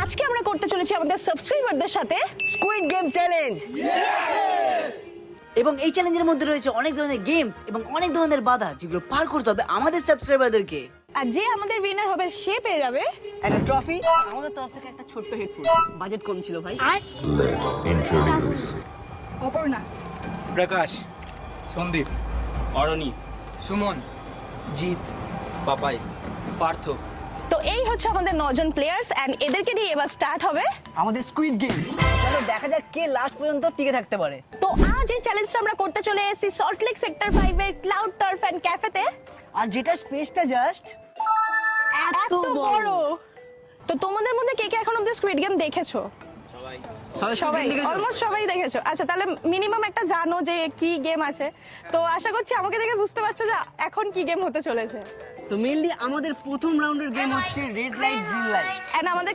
আজকে আমরা করতে চলেছি আমাদের সাবস্ক্রাইবারদের সাথে স্কুইড গেম চ্যালেঞ্জ। এবং এই চ্যালেঞ্জের মধ্যে রয়েছে অনেক ধরনের গেমস এবং অনেক ধরনের বাধা যেগুলো পার করতে হবে আমাদের সাবস্ক্রাইবারদেরকে। আর যে আমাদের উইনার হবে সে পেয়ে যাবে একটা ট্রফি, আমাদের তরফ থেকে একটা ছোট্ট হেডফোন। বাজেট কম ছিল ভাই। Let's introduce অপর্ণা, প্রকাশ, সন্দীপ, অরণি, সুমন, জিৎ, পাপাই, পার্থ। তো এই হচ্ছে আমাদের 9 জন প্লেয়ার্স এন্ড এদেরকে নিয়ে এবার স্টার্ট হবে আমাদের স্কুইড গেম। চলো দেখা যাক কে লাস্ট পর্যন্ত টিকে থাকতে পারে। তো আজ এই চ্যালেঞ্জটা আমরা করতে চলে এসেছি সল্টলেক সেক্টর 5 এর ক্লাউড টার্ফ এন্ড ক্যাফেতে। আর যেটা স্পেসটা জাস্ট এত বড়। তো তোমাদের মধ্যে কে কে এখন অব্দি স্কুইড গেম দেখেছো? সবাই, অলমোস্ট সবাই দেখেছো। আচ্ছা, তাহলে মিনিমাম একটা জানো যে কি গেম আছে। তো আশা করছি আমাকে দেখে বুঝতে পারছো যে এখন কি গেম হতে চলেছে। তো মেইনলি আমাদের প্রথম রাউন্ডের গেম হচ্ছে red light green light. And আমাদের